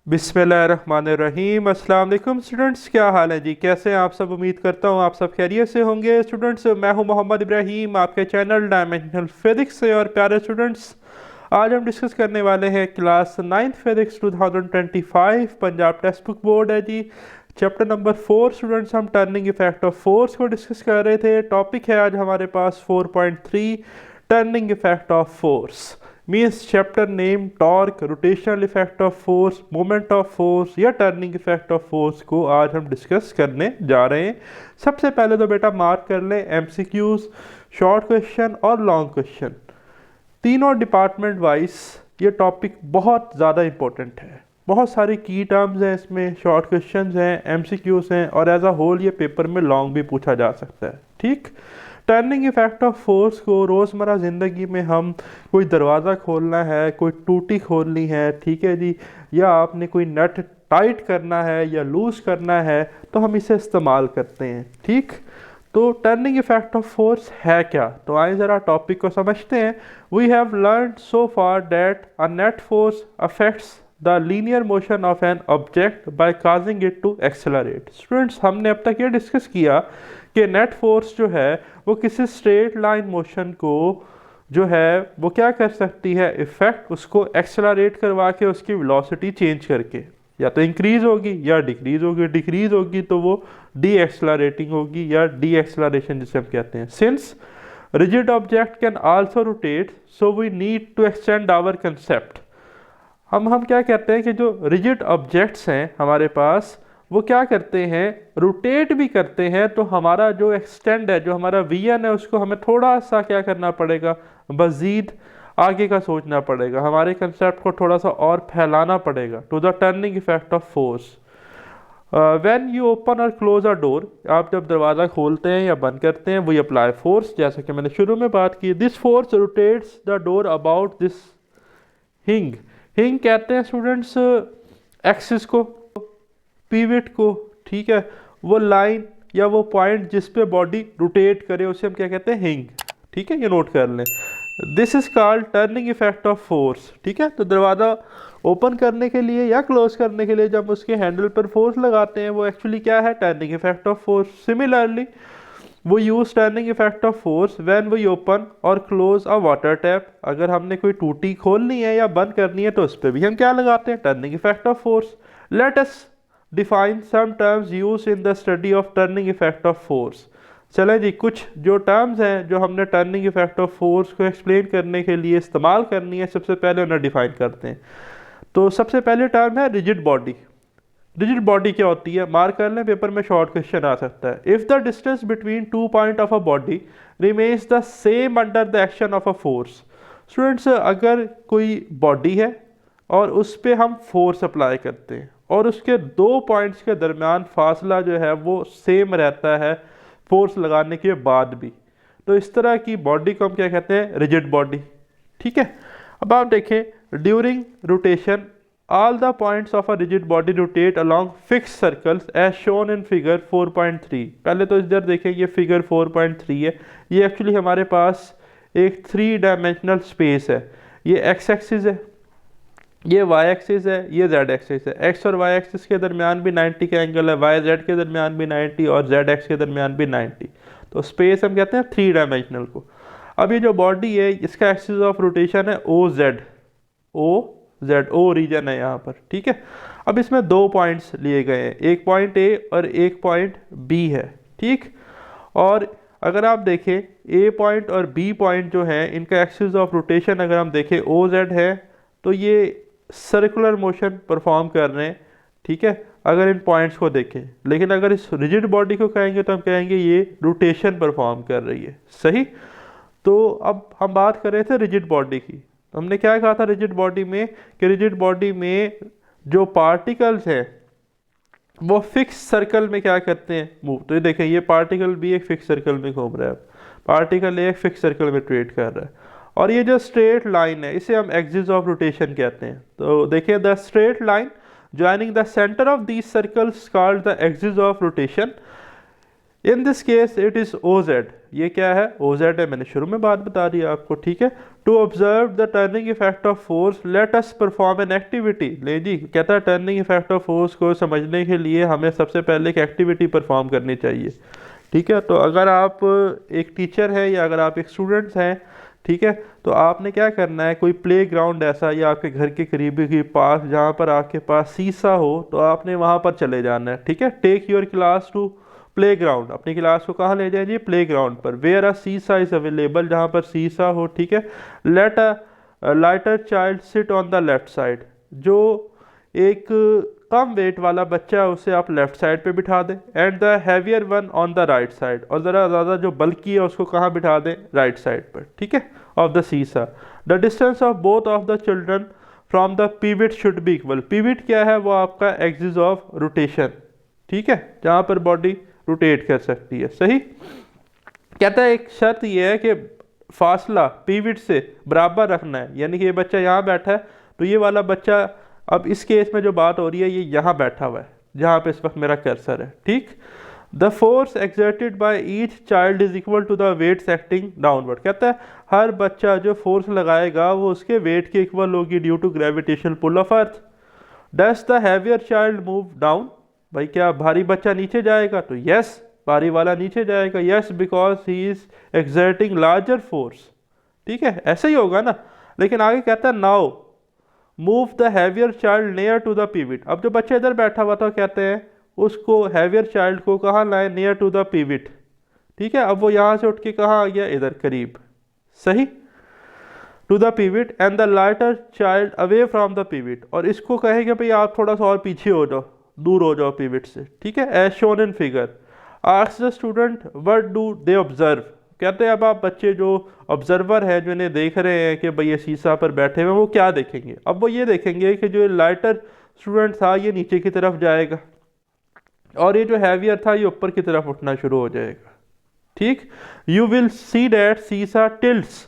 बिस्मिल्लाहिर्रहमानिर्रहीम। अस्सलाम वालेकुम स्टूडेंट्स, क्या हाल है जी? कैसे हैं आप सब? उम्मीद करता हूँ आप सब खैरियत से होंगे। स्टूडेंट्स, मैं हूँ मोहम्मद इब्राहिम, आपके चैनल डायमेंशनल फिजिक्स से। और प्यारे स्टूडेंट्स, आज हम डिस्कस करने वाले हैं class 9th physics 2025 Punjab text book board है जी। चैप्टर नंबर 4 स्टूडेंट्स, हम टर्निंग इफेक्ट ऑफ फोर्स को डिस्कस कर रहे थे। टॉपिक है आज हमारे पास 4.3 turning effect of force. Means chapter name torque, rotational effect of force, moment of force या टर्निंग इफेक्ट ऑफ फोर्स को आज हम डिस्कस करने जा रहे हैं। सबसे पहले तो बेटा मार्क कर लें एमसीक्यूज, शॉर्ट क्वेश्चन और लॉन्ग क्वेश्चन, तीनों डिपार्टमेंट वाइज ये टॉपिक बहुत ज़्यादा इंपॉर्टेंट है। बहुत सारी की टर्म्स हैं इसमें, शॉर्ट क्वेश्चंस हैं, एमसीक्यूज हैं और एज अ होल ये पेपर में लॉन्ग भी पूछा जा सकता है। ठीक, टर्निंग इफेक्ट ऑफ फोर्स को रोज़मर्रा ज़िंदगी में हम कोई दरवाज़ा खोलना है, कोई टूटी खोलनी है, ठीक है जी, या आपने कोई नट टाइट करना है या लूज़ करना है तो हम इसे इस्तेमाल करते हैं। ठीक, तो टर्निंग इफेक्ट ऑफ फोर्स है क्या? तो आइए ज़रा टॉपिक को समझते हैं। We have learn so far that a net force affects the linear motion of an object by causing it to accelerate. Students, हमने अब तक ये डिस्कस किया कि नेट फोर्स जो है वो किसी स्ट्रेट लाइन मोशन को जो है वो क्या कर सकती है, इफेक्ट उसको एक्सेलरेट करवा के उसकी वेलोसिटी चेंज करके या तो इंक्रीज होगी या डिक्रीज होगी। डिक्रीज होगी तो वो डी एक्सेलरेटिंग होगी या डी एक्सेलरेशन जिसे हम कहते हैं। Since rigid object can also rotate so we need to extend our concept. हम क्या कहते हैं कि जो रिजिड ऑब्जेक्ट्स हैं हमारे पास वो क्या करते हैं, रोटेट भी करते हैं। तो हमारा जो एक्सटेंड है, जो हमारा वीएन है, उसको हमें थोड़ा सा क्या करना पड़ेगा, मज़ीद आगे का सोचना पड़ेगा, हमारे कंसेप्ट को थोड़ा सा और फैलाना पड़ेगा। To the turning effect of force, when you open और क्लोज अ डोर, आप जब दरवाज़ा खोलते हैं या बंद करते हैं, वी अप्लाई फोर्स, जैसा कि मैंने शुरू में बात की। This force rotates the door about this हिंग। हिंग कहते हैं स्टूडेंट्स एक्सिस को, पिवट को, ठीक है, वो लाइन या वो पॉइंट जिस पे बॉडी रोटेट करे उसे हम क्या कहते हैं, हिंग। ठीक है, ये नोट कर लें। This is called turning effect of force. ठीक है, तो दरवाज़ा ओपन करने के लिए या क्लोज करने के लिए जब उसके हैंडल पर फोर्स लगाते हैं वो एक्चुअली क्या है, turning effect of force. Similarly वो use turning effect of force when we open और क्लोज अ वाटर टैप। अगर हमने कोई टूटी खोलनी है या बंद करनी है तो उस पर भी हम क्या लगाते हैं, turning effect of force. Let us define some terms use in the study of turning effect of force. चले जी, कुछ जो टर्म्स हैं जो हमने टर्निंग इफेक्ट ऑफ फोर्स को एक्सप्लेन करने के लिए इस्तेमाल करनी है, सबसे पहले उन्हें डिफाइन करते हैं। तो सबसे पहले टर्म है रिजिड बॉडी। रिजिड बॉडी क्या होती है, मार्क कर लें, पेपर में शॉर्ट क्वेश्चन आ सकता है। If the distance between 2 point of a body remains the same under the action of a force. Students, अगर कोई बॉडी है और उस पर हम फोर्स अप्लाई करते हैं और उसके 2 पॉइंट्स के दरमियान फासला जो है वो सेम रहता है फोर्स लगाने के बाद भी, तो इस तरह की बॉडी को हम क्या कहते हैं, रिजिड बॉडी। ठीक है, अब आप देखें, during rotation all the points of a rigid body rotate along fixed circles as shown in figure 4.3। पहले तो इधर देखें, ये फिगर 4.3 है। ये एक्चुअली हमारे पास एक 3 डायमेंशनल स्पेस है। ये एक्स एक्सिस है, ये वाई एक्सिस है, ये जेड एक्सिस है। एक्स और वाई एक्सिस के दरमियान भी 90 का एंगल है, वाई जेड के दरमियान भी 90 और जेड एक्स के दरमियान भी 90। तो स्पेस हम कहते हैं 3 डायमेंशनल को। अब ये जो बॉडी है इसका एक्सिस ऑफ रोटेशन है ओ जेड, ओ रीजन है यहाँ पर। ठीक है, अब इसमें 2 पॉइंट्स लिए गए हैं, एक पॉइंट ए और एक पॉइंट बी है। ठीक, और अगर आप देखें ए पॉइंट और बी पॉइंट जो है इनका एक्सिस ऑफ रोटेशन अगर हम देखें ओ जेड है तो ये सर्कुलर मोशन परफॉर्म कर रहे हैं। ठीक है, अगर इन पॉइंट्स को देखें, लेकिन अगर इस रिजिड बॉडी को कहेंगे तो हम कहेंगे ये रोटेशन परफॉर्म कर रही है। सही, तो अब हम बात कर रहे थे रिजिड बॉडी की। हमने क्या कहा था रिजिड बॉडी में, कि रिजिड बॉडी में जो पार्टिकल्स हैं वो फिक्स सर्कल में क्या करते हैं, मूव। तो ये देखें, ये पार्टिकल भी एक फिक्स सर्कल में घूम रहा है, पार्टिकल एक फिक्स सर्कल में ट्रेड कर रहा है। और ये जो स्ट्रेट लाइन है इसे हम एक्सिस ऑफ रोटेशन कहते हैं। तो देखिए, the straight line joining the centre of these circles called the axis of rotation. In this case it is O Z. ये क्या है, ओ जेड है, मैंने शुरू में बात बता दी आपको। ठीक है, to observe the turning effect of force let us perform an activity. ले जी, कहता है टर्निंग इफेक्ट ऑफ फोर्स को समझने के लिए हमें सबसे पहले एक एक्टिविटी परफॉर्म करनी चाहिए। ठीक है, तो अगर आप एक टीचर है या अगर आप एक स्टूडेंट्स हैं, ठीक है, तो आपने क्या करना है, कोई प्ले ग्राउंड ऐसा या आपके घर के करीबी के पास जहाँ पर आपके पास सीसा हो, तो आपने वहाँ पर चले जाना है। ठीक है, take your class to playground, अपनी क्लास को कहाँ ले जाइए, प्ले ग्राउंड पर, where a seesaw is available, जहाँ पर सीसा हो। ठीक है, let a lighter child sit on the left side, जो एक कम वेट वाला बच्चा है उसे आप लेफ्ट साइड पे बिठा दें, and the heavier one on the right side, और ज़रा ज़्यादा जो बल्कि है उसको कहाँ बिठा दें, राइट साइड पर। ठीक है, ऑफ द सीसा। The distance of both of the children from the pivot should be equal. Pivot क्या है, वो आपका एक्सिस ऑफ रोटेशन, ठीक है, जहाँ पर बॉडी रोटेट कर सकती है। सही, कहता है एक शर्त यह है कि फासला पिवट से बराबर रखना है, यानी कि ये बच्चा यहाँ बैठा है तो ये वाला बच्चा, अब इस केस में जो बात हो रही है, ये यहाँ बैठा हुआ है जहाँ पे इस वक्त मेरा कर्सर है। ठीक, the force exerted by each child is equal to the weights acting downward. कहता है हर बच्चा जो फोर्स लगाएगा वो उसके वेट के इक्वल होगी due to gravitational pull of earth. Does the heavier child move down, भाई क्या भारी बच्चा नीचे जाएगा, तो यस, भारी वाला नीचे जाएगा, yes, because he is exerting larger force. ठीक है, ऐसे ही होगा ना। लेकिन आगे कहता है now move the heavier child near to the pivot. अब जो बच्चा इधर बैठा हुआ था, कहते हैं उसको हैवियर चाइल्ड को कहाँ लाए, नियर टू द पिवट। ठीक है, अब वो यहाँ से उठ के कहाँ आ गया, इधर करीब। सही, to the pivot and the lighter child away from the pivot, और इसको कहेंगे भाई आप थोड़ा सा और पीछे हो जाओ, दूर हो जाओ पिवट से। ठीक है, as shown in figure. Ask the student what do they observe. कहते हैं अब आप बच्चे जो ऑब्जर्वर हैं, जो इन्हें देख रहे हैं कि भाई ये शीशा पर बैठे हुए, वो क्या देखेंगे। अब वो ये देखेंगे कि जो लाइटर स्टूडेंट था ये नीचे की तरफ जाएगा और ये जो हैवियर था ये ऊपर की तरफ उठना शुरू हो जाएगा। ठीक, you will see that seesaw tilts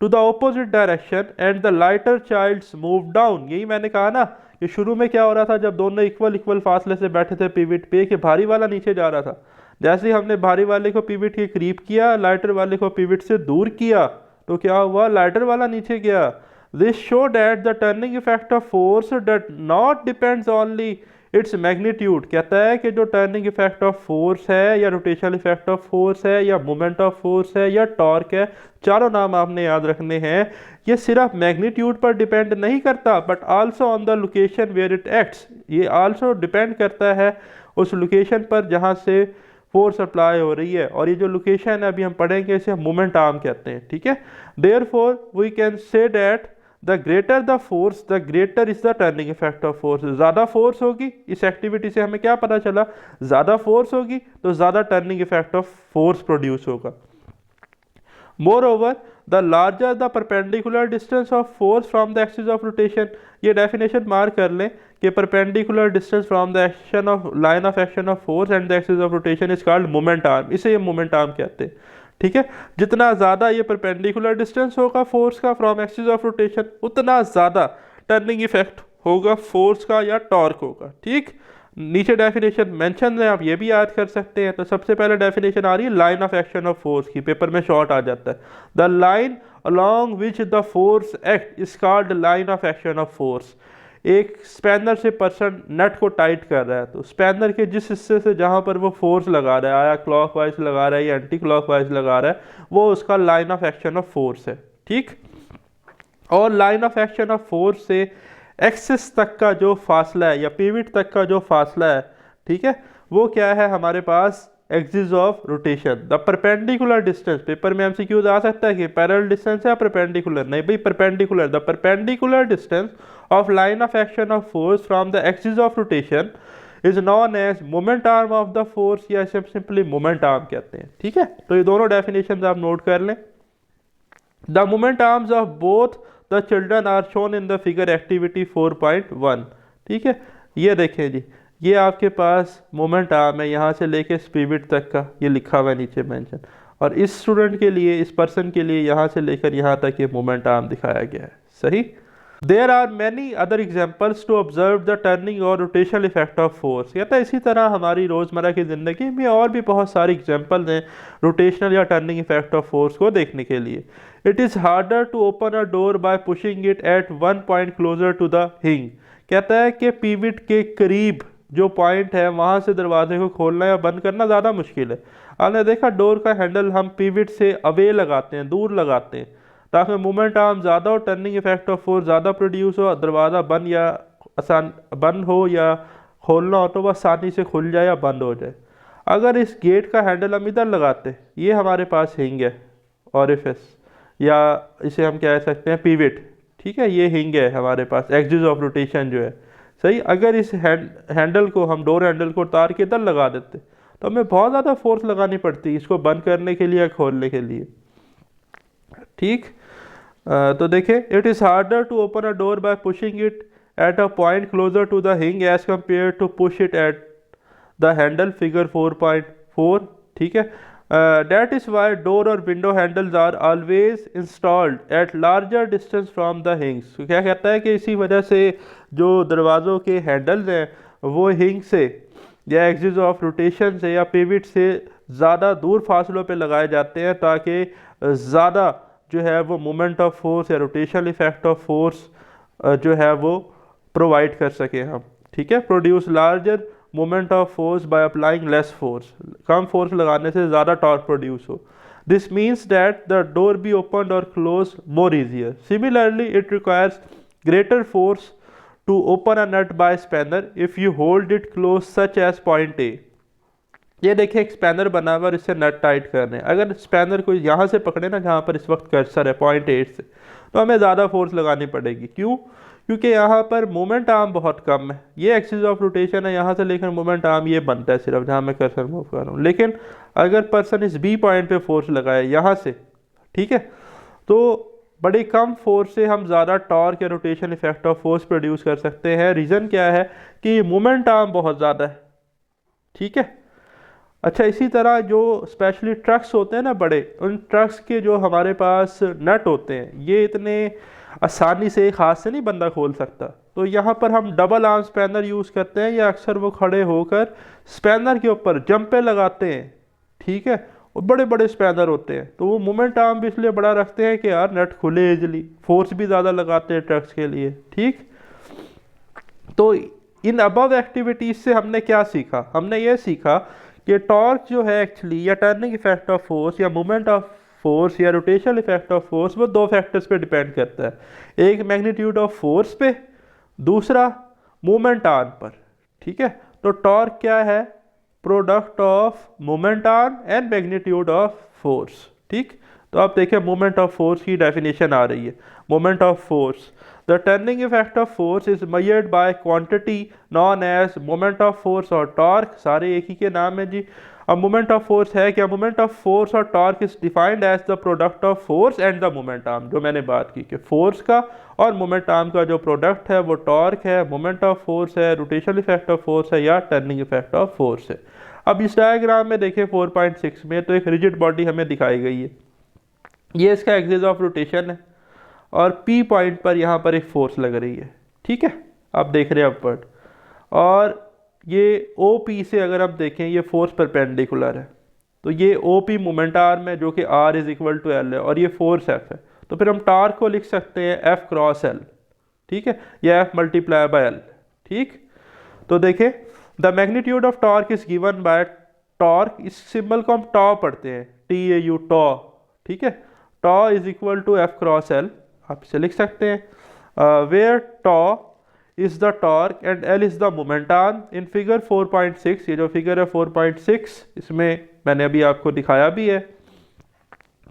to the opposite direction and the lighter childs move down. यही मैंने कहा ना कि शुरू में क्या हो रहा था, जब दोनों इक्वल फासले से बैठे थे पिवट पे, कि भारी वाला नीचे जा रहा था। जैसे ही हमने भारी वाले को पिवट के करीब किया, लाइटर वाले को पिवट से दूर किया, तो क्या हुआ, लाइटर वाला नीचे गया। This show that the turning effect of force dot not depends only its magnitude. कहता है कि जो टर्निंग इफेक्ट ऑफ फोर्स है, या रोटेशनल इफेक्ट ऑफ फोर्स है, या मोमेंट ऑफ फोर्स है, या टॉर्क है, चारों नाम आपने याद रखने हैं, ये सिर्फ मैग्नीट्यूड पर डिपेंड नहीं करता, but also on the location where it acts. ये आल्सो डिपेंड करता है उस लोकेशन पर जहाँ से फोर्स अप्लाई हो रही है, और ये जो लोकेशन है अभी हम पढ़ेंगे इसे मोमेंट आर्म कहते हैं। ठीक है, therefore we can say that the greater the force the greater is the turning effect of force. ज़्यादा फोर्स होगी, इस एक्टिविटी से हमें क्या पता चला, ज़्यादा फोर्स होगी तो ज़्यादा turning effect of force produce होगा। Moreover the larger the perpendicular distance of force from the axis of rotation. ये डेफिनेशन मार्क कर लें कि perpendicular distance from the action of line of action of force and the axis of rotation is called moment arm. इसे ये moment arm कहते हैं। ठीक है, जितना ज़्यादा ये परपेंडिकुलर डिस्टेंस होगा फोर्स का फ्रॉम एक्सिस ऑफ रोटेशन, उतना ज़्यादा टर्निंग इफेक्ट होगा फोर्स का या टॉर्क होगा। ठीक, नीचे डेफिनेशन मेंशन है, आप ये भी याद कर सकते हैं। तो सबसे पहले डेफिनेशन आ रही है line of action of force की, पेपर में शॉर्ट आ जाता है। The line along which the force act is called line of action of force। एक स्पैनर से पर्सन नट को टाइट कर रहा है, तो स्पैनर के जिस हिस्से से जहाँ पर वो फोर्स लगा रहा है, आया क्लॉकवाइज लगा रहा है या एंटी क्लॉकवाइज लगा रहा है, वो उसका line of action of force है। ठीक, और line of action of force से एक्सिस तक का जो फासला है या पिवट तक का जो फासला है, ठीक है, वो क्या है हमारे पास, axis of rotation. The perpendicular distance, paper में एमसीक्यूज आ सकता है कि पैरेलल डिस्टेंस है परपेंडिकुलर, नहीं भाई perpendicular. The perpendicular distance of line of action of force from the axis of rotation is known as moment arm of the force, या इसे सिंपली मोमेंट आर्म कहते हैं। ठीक है, तो ये दोनों डेफिनेशन आप नोट कर लें। The moment arms of both the children are shown in the figure activity 4.1। ठीक है, ये देखें जी, ये आपके पास मोमेंट आर्म है, यहाँ से लेके पिवट तक का ये लिखा हुआ है नीचे मेंशन, और इस स्टूडेंट के लिए, इस पर्सन के लिए यहाँ से लेकर यहाँ तक ये मोमेंट आर्म दिखाया गया है। सही, there are many other examples to observe the turning और रोटेशनल इफेक्ट ऑफ फोर्स। कहता है इसी तरह हमारी रोज़मर्रा की ज़िंदगी में और भी बहुत सारी एग्जाम्पल्स हैं रोटेशनल या टर्निंग इफेक्ट ऑफ फोर्स को देखने के लिए। It is harder to open a door by pushing it at one point closer to the hinge. कहता है कि पिवट के करीब जो पॉइंट है वहाँ से दरवाजे को खोलना या बंद करना ज़्यादा मुश्किल है। आपने देखा डोर का हैंडल हम पिवट से अवे लगाते हैं, दूर लगाते हैं, ताकि मोमेंट आर्म ज़्यादा हो, टर्निंग इफेक्ट ऑफ फोर्स ज़्यादा प्रोड्यूस हो, दरवाज़ा बंद या आसान बंद हो या खोलना हो तो वह आसानी से खुल जाए या बंद हो जाए। अगर इस गेट का हैंडल हम इधर लगाते, ये हमारे पास हिंग है ऑरिफिस, या इसे हम कह सकते हैं पिवट, ठीक है, ये हिंग है हमारे पास, एक्सिस ऑफ रोटेशन जो है, सही। अगर इस हैंडल को हम डोर हैंडल को उतार के इधर लगा देते तो हमें बहुत ज़्यादा फोर्स लगानी पड़ती इसको बंद करने के लिए या खोलने के लिए, ठीक। तो देखिए, it is harder to open a door by pushing it at a point closer to the hinge edge compare to push it at the handle, figure 4.4, ठीक है। That is why door और window handles are always installed at larger distance from the hinges. क्या कहता है कि इसी वजह से जो दरवाज़ों के हैंडल्स हैं वो हिंग से या एक्सिस ऑफ रोटेशन से या पिवट से ज़्यादा दूर फासलों पे लगाए जाते हैं, ताकि ज़्यादा जो है वो मोमेंट ऑफ फोर्स या रोटेशनल इफेक्ट ऑफ फोर्स जो है वो प्रोवाइड कर सके हम, ठीक है। Produce larger moment of force by applying less force, कम फोर्स लगाने से ज़्यादा टॉर्क प्रोड्यूस हो। This means that the door be open और close more easier. Similarly it requires greater force to open a nut by spanner if you hold it close such as point A. ये देखिए एक spanner बना हुआ और इससे नट tight करने, अगर स्पैनर को यहाँ से पकड़े ना जहाँ पर इस वक्त कर्सर है पॉइंट 8 से, तो हमें ज़्यादा फोर्स लगानी पड़ेगी। क्यों? क्योंकि यहाँ पर मोमेंट आर्म बहुत कम है, ये एक्सिस ऑफ रोटेशन है, यहाँ से लेकर मोमेंट आर्म ये बनता है सिर्फ जहाँ मैं कर्सर मूव कर रहा हूँ। लेकिन अगर पर्सन इस बी पॉइंट पे फोर्स लगाए यहाँ से, ठीक है, तो बड़ी कम फोर्स से हम ज़्यादा टॉर्क या rotation effect of force produce कर सकते हैं। रीज़न क्या है कि मोमेंट आर्म बहुत ज़्यादा है, ठीक है। अच्छा, इसी तरह जो स्पेशली ट्रक्स होते हैं ना बड़े, उन ट्रक्स के जो हमारे पास नट होते हैं ये इतने आसानी से एक हाथ से नहीं बंदा खोल सकता, तो यहाँ पर हम डबल आर्म स्पैनर यूज़ करते हैं, या अक्सर वो खड़े होकर स्पैनर के ऊपर जंपे लगाते हैं, ठीक है। और बड़े बड़े स्पैनर होते हैं तो वो मोमेंट आर्म भी इसलिए बड़ा रखते हैं कि यार नट खुले इजली, फोर्स भी ज़्यादा लगाते हैं ट्रक्स के लिए, ठीक। तो इन अबव एक्टिविटीज़ से हमने क्या सीखा? हमने ये सीखा कि टॉर्क जो है एक्चुअली या टर्निंग इफेक्ट ऑफ फोर्स या मोमेंट ऑफ फोर्स या रोटेशनल इफेक्ट ऑफ फोर्स वो दो फैक्टर्स पे डिपेंड करता है, एक मैग्नीट्यूड ऑफ फोर्स पे, दूसरा मोमेंट आर्म पर, ठीक है। तो टॉर्क क्या है? Product of moment arm and magnitude of force, ठीक। तो आप देखिए मोमेंट ऑफ फोर्स की डेफिनेशन आ रही है। Moment of force, the turning effect of force is measured by quantity known as moment of force और टॉर्क, सारे एक ही के नाम है जी। अब मोमेंट ऑफ फोर्स है क्या? मोमेंट ऑफ फोर्स और torque is defined as the product of force and the moment arm. जो मैंने बात की कि फोर्स का और मोमेंट आर्म का जो प्रोडक्ट है वो टॉर्क है, मोमेंट ऑफ फोर्स है, रोटेशनल इफेक्ट ऑफ फोर्स है या टर्निंग इफेक्ट ऑफ फोर्स है। अब इस डायग्राम में देखिए 4.6 में तो एक रिजिड बॉडी हमें दिखाई गई है, ये इसका एक्सिस ऑफ रोटेशन है और पी पॉइंट पर यहाँ पर एक फोर्स लग रही है, ठीक है, आप देख रहे हैं अपवर्ड, और ये ओ पी से अगर आप देखें ये फोर्स परपेंडिकुलर है, तो ये ओ पी मोमेंट आर्म है जो कि R is equal to L है और ये फोर्स एफ है, तो फिर हम टॉर्क को लिख सकते हैं एफ क्रॉस एल, ठीक है, या एफ मल्टीप्लाई बाय एल, ठीक। तो देखें the magnitude of torque is given by torque, इस सिंबल को हम टॉ पढ़ते हैं, टी ए यू टॉ, ठीक है, tau is equal to F cross L, आप इसे लिख सकते हैं, where tau is the torque and L is the moment arm. In figure 4.6, ये जो फिगर है 4.6, इसमें मैंने अभी आपको दिखाया भी है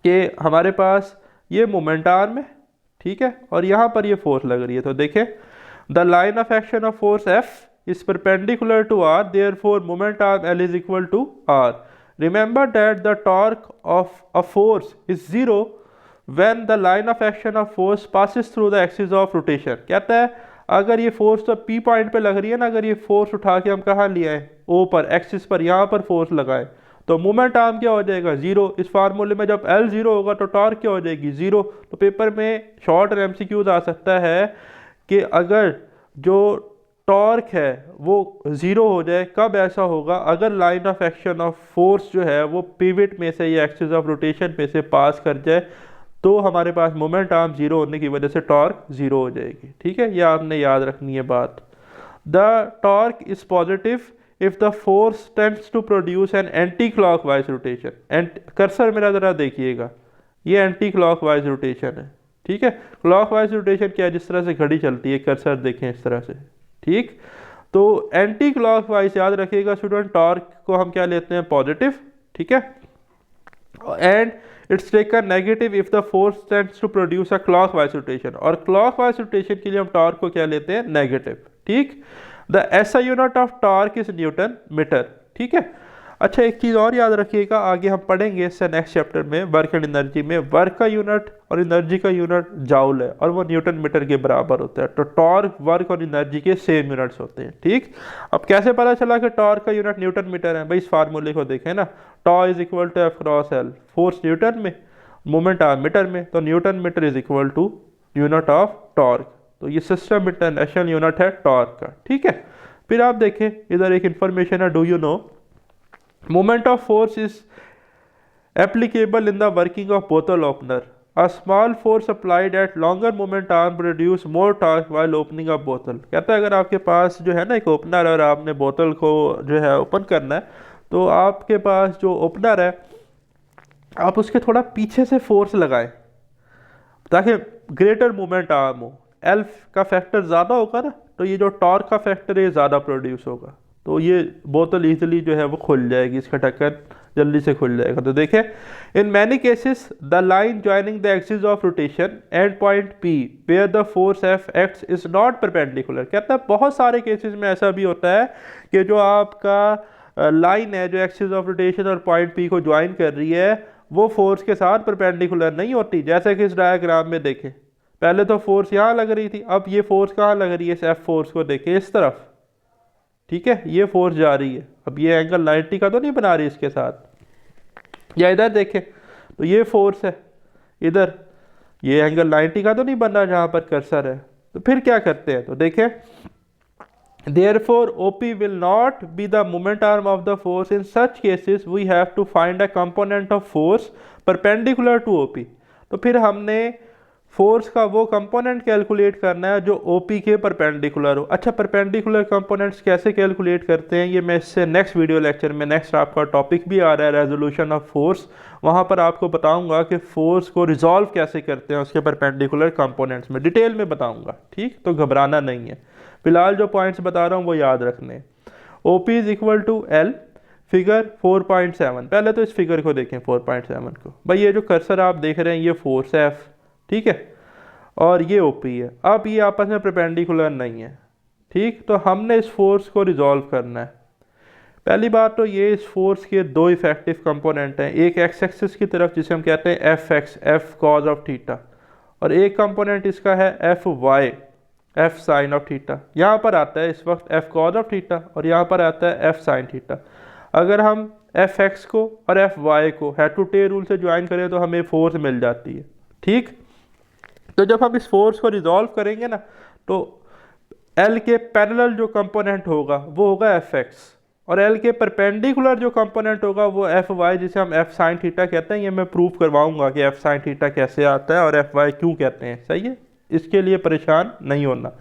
कि हमारे पास ये मोमेंट आर्म है, ठीक है, और यहाँ पर ये फोर्स लग रही है। तो देखें the line of action of force F is perpendicular to r, therefore moment arm L is equal to r. Remember that the torque of a force is zero when the line of action of force passes through the axis of rotation. कहता है अगर ये force तो P point पे लग रही है ना, अगर ये फोर्स उठा के हम कहाँ ले आए, O पर, एक्सिस पर, यहाँ पर फोर्स लगाए, तो मोमेंट आर्म क्या हो जाएगा? जीरो। इस फार्मूले में जब L जीरो होगा तो टॉर्क क्या हो जाएगी? जीरो। तो पेपर में शॉर्ट और MCQs आ सकता है कि अगर जो टॉर्क है वो ज़ीरो हो जाए, कब ऐसा होगा? अगर line of action of force जो है वो पिवट में से या एक्सिस ऑफ रोटेशन में से पास कर जाए, तो हमारे पास मोमेंट आर्म ज़ीरो होने की वजह से टॉर्क ज़ीरो हो जाएगी। ठीक है, ये आपने याद रखनी है बात। The torque is positive if the force tends to produce an anti clockwise rotation. And cursor मेरा ज़रा देखिएगा, ये एंटी क्लॉकवाइज रोटेशन है। ठीक है, क्लॉकवाइज रोटेशन क्या है? जिस तरह से घड़ी चलती है, कर्सर देखें इस तरह से। ठीक, तो एंटी क्लॉकवाइज याद रखिएगा स्टूडेंट, टॉर्क को हम क्या लेते हैं? पॉजिटिव। ठीक है, and it's taken negative if the force tends to produce a clockwise rotation. और क्लॉकवाइज रोटेशन के लिए हम टॉर्क को क्या लेते हैं? नेगेटिव। ठीक, the SI unit of torque is newton metre. ठीक है, अच्छा एक चीज़ और याद रखिएगा, आगे हम पढ़ेंगे इससे नेक्स्ट चैप्टर में, वर्क एंड एनर्जी में, वर्क का यूनिट और एनर्जी का यूनिट जाउल है और वो न्यूटन मीटर के बराबर होता है। तो टॉर्क, वर्क और एनर्जी के सेम यूनिट्स होते हैं। ठीक, अब कैसे पता चला कि टॉर्क का यूनिट न्यूटन मीटर है? भाई इस फार्मूले को देखें ना, tau is equal to F cross L, force newton में, मोमेंट आर्म मीटर में, तो newton metre is equal to unit of torque. तो ये सिस्टम इंटरनेशनल यूनिट है टॉर्क का। ठीक है, फिर आप देखें इधर एक इंफॉर्मेशन है, do you know moment of force is applicable in the working of bottle opener. A small force applied at longer moment arm produce more torque while opening a bottle. कहता है अगर आपके पास जो है ना एक ओपनर और आपने बोतल को जो है ओपन करना है, तो आपके पास जो ओपनर है आप उसके थोड़ा पीछे से फोर्स लगाएं ताकि ग्रेटर मूवमेंट आर्म हो। एल का फैक्टर ज़्यादा होगा ना, तो ये जो टॉर्क का फैक्टर है ज़्यादा प्रोड्यूस होगा, तो ये बोतल इजीली जो है वो खुल जाएगी, इसका ढक्कन जल्दी से खुल जाएगा। तो देखें, in many cases the line joining the axis of rotation and point P where the force F acts is not perpendicular. कहता है बहुत सारे केसेस में ऐसा भी होता है कि जो आपका लाइन है जो एक्सिस ऑफ रोटेशन और पॉइंट पी को ज्वाइन कर रही है, वो फोर्स के साथ परपेंडिकुलर नहीं होती। जैसे कि इस डायग्राम में देखें, पहले तो फोर्स यहाँ लग रही थी, अब ये फोर्स कहाँ लग रही है? इस एफ फोर्स को देखें इस तरफ। ठीक है, ये फोर्स जा रही है, अब ये एंगल 90 का तो नहीं बना रही इसके साथ। या इधर देखें तो ये फोर्स है, इधर ये एंगल 90 का तो नहीं बन रहा जहां पर कर्सर है। तो फिर क्या करते हैं? तो देखें, therefore OP will not be the moment arm of the force. In such cases we have to find a component of force perpendicular to OP. तो फिर हमने फोर्स का वो कंपोनेंट कैलकुलेट करना है जो ओपी के परपेंडिकुलर हो। अच्छा, परपेंडिकुलर कंपोनेंट्स कैसे कैलकुलेट करते हैं, ये मैं इससे नेक्स्ट वीडियो लेक्चर में, नेक्स्ट आपका टॉपिक भी आ रहा है रेजोल्यूशन ऑफ फोर्स, वहाँ पर आपको बताऊंगा कि फोर्स को रिजॉल्व कैसे करते हैं उसके परपेंडिकुलर कंपोनेंट्स में, डिटेल में बताऊंगा। ठीक, तो घबराना नहीं है, फिलहाल जो पॉइंट्स बता रहा हूँ वो याद रखने। O P is equal to L, figure 4.7। पहले तो इस फिगर को देखें 4.7 को। भाई ये जो कर्सर आप देख रहे हैं ये फोर्स है एफ, ठीक है, और ये ओपी है। अब ये आपस में परपेंडिकुलर नहीं है। ठीक, तो हमने इस फोर्स को रिजॉल्व करना है। पहली बात तो ये, इस फोर्स के दो इफेक्टिव कंपोनेंट हैं, एक एक्स एक्सिस की तरफ जिसे हम कहते हैं F X, F cos of theta, और एक कंपोनेंट इसका है F Y, F sine of theta. यहाँ पर आता है इस वक्त एफ कॉज ऑफ थीटा और यहाँ पर आता है एफ साइन थीटा। अगर हम एफ एक्स को और एफ वाई को हेड टू टेल रूल से ज्वाइन करें तो हमें फोर्स मिल जाती है। ठीक, तो जब हम इस फोर्स को रिजॉल्व करेंगे ना, तो एल के पैरेलल जो कंपोनेंट होगा वो होगा एफ एक्स, और एल के परपेंडिकुलर जो कंपोनेंट होगा वो एफ वाई, जिसे हम एफ साइन थीटा कहते हैं। ये मैं प्रूव करवाऊंगा कि एफ साइन थीटा कैसे आता है और एफ वाई क्यों कहते हैं। सही है, इसके लिए परेशान नहीं होना।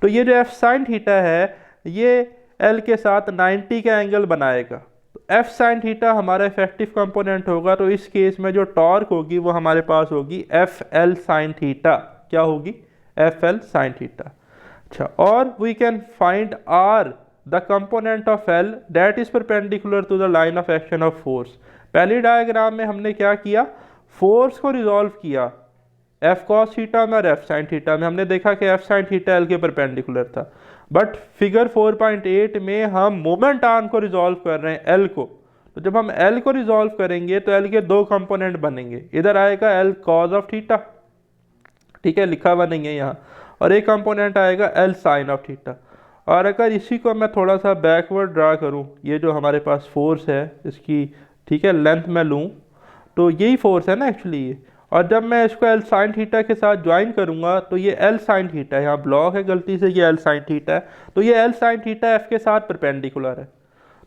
तो ये जो एफ साइन थीटा है ये एल के साथ 90 का एंगल बनाएगा। तो एफ साइन थीटा हमारा इफेक्टिव कंपोनेंट होगा, तो इस केस में जो टॉर्क होगी वो हमारे पास होगी एफ एल साइन थीटा। क्या होगी? F L sine theta. अच्छा, और we can find R the component of L that is perpendicular to the line of action of force. पहली डायग्राम में हमने क्या किया? फोर्स को रिजॉल्व किया एफ कॉस थीटा में और एफ साइन थीटा में। हमने देखा कि एफ साइन थीटा एल के परपेंडिकुलर था, बट फिगर 4.8 में हम मोमेंट आर्म को रिजॉल्व कर रहे हैं एल को। तो जब हम एल को रिजॉल्व करेंगे तो एल के दो कंपोनेंट बनेंगे, इधर आएगा एल कॉज ऑफ थीटा, ठीक है, लिखा हुआ नहीं है यहाँ, और एक कंपोनेंट आएगा एल साइन ऑफ थीटा। और अगर इसी को मैं थोड़ा सा बैकवर्ड ड्रा करूँ, ये जो हमारे पास फोर्स है इसकी, ठीक है, लेंथ में लूँ तो यही फोर्स है ना एक्चुअली ये, और जब मैं इसको एल साइन थीटा के साथ ज्वाइन करूंगा तो ये एल साइन थीटा है, यहाँ ब्लॉक है गलती से, ये एल साइन थीटा है, तो ये एल साइन थीटा एफ के साथ परपेंडिकुलर है।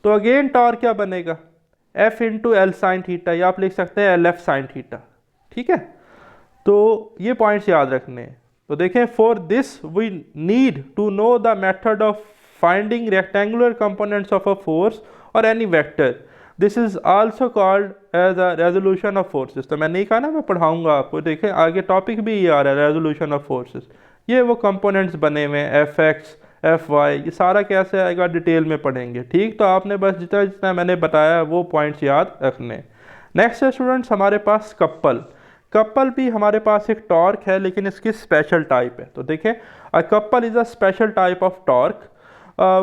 तो अगेन टॉर्क क्या बनेगा, F into L sine theta, या आप लिख सकते हैं एल एफ साइन थीटा। ठीक है, तो ये पॉइंट्स याद रखने हैं। तो देखें, for this we need to know the method of finding rectangular components of a force or any vector. This is also called as a resolution of forces. तो मैं नहीं कहा ना मैं पढ़ाऊंगा आपको, देखें आगे टॉपिक भी ये आ रहा है, रेजोल्यूशन ऑफ फोर्सेस। ये वो कंपोनेंट्स बने हुए हैं, एफ एक्स एफ वाई, ये सारा कैसे आएगा डिटेल में पढ़ेंगे। ठीक, तो आपने बस जितना जितना मैंने बताया वो पॉइंट्स याद रखने। नेक्स्ट है स्टूडेंट्स हमारे पास कपल। कपल भी हमारे पास एक टॉर्क है, लेकिन इसकी स्पेशल टाइप है। तो देखें, अ couple is a special type of torque.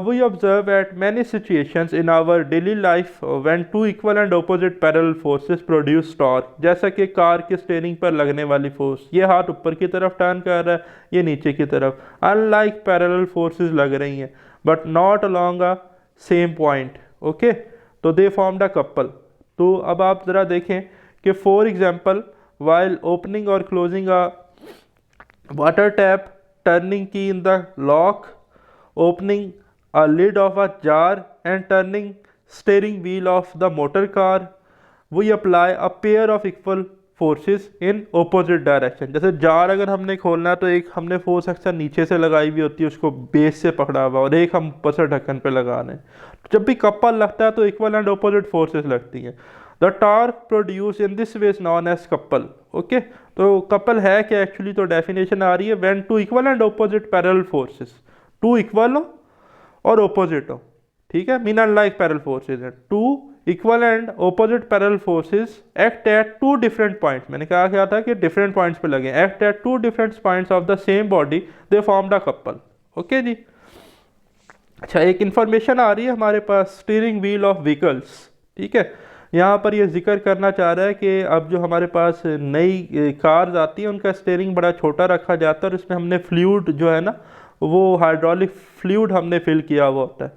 We observe at many situations in our daily life when two equal and opposite parallel forces produce torque। जैसा कि कार के स्टीयरिंग पर लगने वाली फोर्स, ये हाथ ऊपर की तरफ टर्न कर रहा है, ये नीचे की तरफ, अनलाइक पैरेलल फोर्सेस लग रही हैं but not along a same point. Okay, तो दे फॉर्म्ड अ कपल। तो अब आप ज़रा देखें कि for example while opening or closing a water tap, turning key in the lock, opening a lid of a jar and turning steering wheel of the motor car, we apply a pair of equal forces in opposite direction। जैसे jar अगर हमने खोलना है तो एक हमने force अक्सर नीचे से लगाई हुई होती है, उसको बेस से पकड़ा हुआ, और एक हम ऊपर से ढक्कन पे लगा रहे हैं। जब भी कपल लगता है तो इक्वल एंड ऑपोजिट फोर्सेस लगती हैं। The torque produce in this way is known as couple. Okay, तो कपल है क्या एक्चुअली, तो डेफिनेशन आ रही है when two equal and opposite parallel forces, two equal हो और ऑपोजिट हो। ठीक है, मीन अनलाइक पैरेलल फोर्सेस है, two equal and opposite parallel forces act at two different points. मैंने कहा क्या था कि डिफरेंट पॉइंट्स पे लगे, act at two different points of the same body, they form the couple. Okay जी, अच्छा एक इन्फॉर्मेशन आ रही है हमारे पास स्टीयरिंग व्हील ऑफ व्हीकल्स। ठीक है, यहाँ पर ये जिक्र करना चाह रहा है कि अब जो हमारे पास नई कार्स आती हैं उनका स्टीयरिंग बड़ा छोटा रखा जाता है, और इसमें हमने फ्लूइड जो है ना वो हाइड्रोलिक फ्लूइड हमने फिल किया हुआ होता है,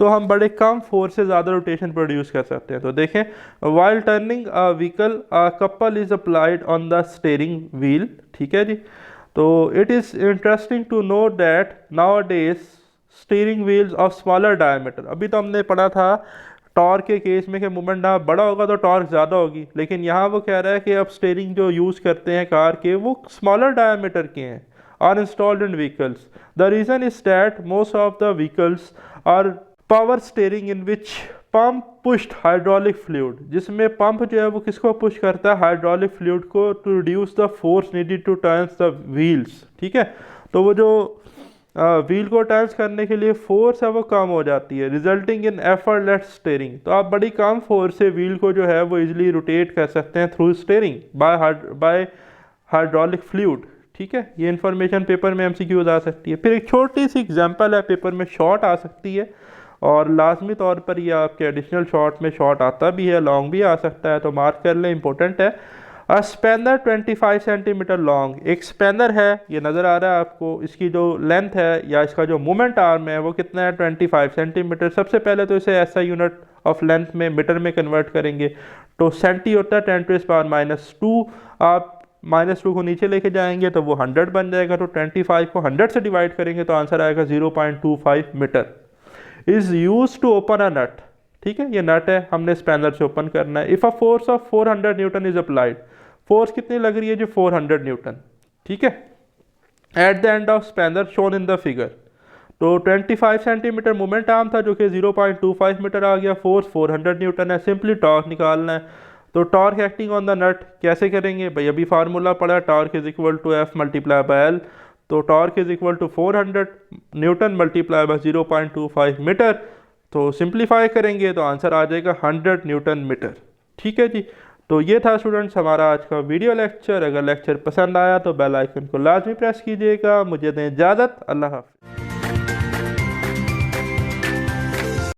तो हम बड़े कम फोर्स से ज़्यादा रोटेशन प्रोड्यूस कर सकते हैं। तो देखें, while turning a vehicle a couple is applied on the steering wheel. ठीक है जी, तो it is interesting to know that nowadays steering wheels of smaller diameter. अभी तो हमने पढ़ा था टॉर्क के केस में कि मोमेंट ना बड़ा होगा तो टॉर्क ज़्यादा होगी, लेकिन यहाँ वो कह रहा है कि अब स्टीयरिंग जो यूज़ करते हैं कार के वो स्मॉलर डायमीटर के हैं, are installed in vehicles. The reason is that most of the vehicles are power steering in which pump pushed hydraulic fluid, जिसमें पंप जो है वो किसको पुश करता है, हाइड्रोलिक फ्लूइड को, to reduce the force needed to turn the wheels. ठीक है, तो वो जो व्हील को टर्न्स करने के लिए फोर्स है वो कम हो जाती है, रिजल्टिंग इन एफर्टलेस स्टीयरिंग। तो आप बड़ी कम फोर्स से व्हील को जो है वो इजीली रोटेट कर सकते हैं through steering by hydraulic fluid. ठीक है, ये इन्फॉर्मेशन पेपर में एमसीक्यूज आ सकती है। फिर एक छोटी सी एग्जांपल है, पेपर में शॉर्ट आ सकती है, और लाजमी तौर पर ये आपके एडिशनल शॉर्ट में शॉर्ट आता भी है, लॉन्ग भी आ सकता है, तो मार्क कर लें, इंपॉर्टेंट है। अ स्पैनर 25 सेंटीमीटर लॉन्ग, एक स्पैनर है, ये नज़र आ रहा है आपको, इसकी जो लेंथ है या इसका जो मोमेंट आर्म है वो कितना है, 25 सेंटीमीटर। सबसे पहले तो इसे ऐसा यूनिट ऑफ लेंथ में मीटर में कन्वर्ट करेंगे, तो सेंटी होता है 10⁻²। आप -2 को नीचे लेके जाएंगे तो वो 100 बन जाएगा, तो 25 को 100 से डिवाइड करेंगे तो आंसर आएगा 0.25 metre. Is use to open a nut. ठीक है, ये नट है, हमने स्पैनर से ओपन करना है। If a force of 400 Newton is applied, force कितनी लग रही है जी, 400 न्यूटन। ठीक है, at the end of spanner shown in the figure, तो 25 सेंटीमीटर मोमेंट आर्म था जो कि 0.25 मीटर आ गया, फोर्स 400 न्यूटन है। सिंपली टॉर्क निकालना है, तो torque acting on the nut कैसे करेंगे भाई, अभी फार्मूला पड़ा, torque is equal to F multiply by L, तो torque is equal to 400 newton multiply by 0.25 metre, तो सिंप्लीफाई करेंगे तो आंसर आ जाएगा 100 न्यूटन मीटर। ठीक है जी, तो ये था स्टूडेंट्स हमारा आज का वीडियो लेक्चर। अगर लेक्चर पसंद आया तो बेल आइकन को लाजमी प्रेस कीजिएगा। मुझे दें इजाज़त, अल्लाह हाफ़िज़।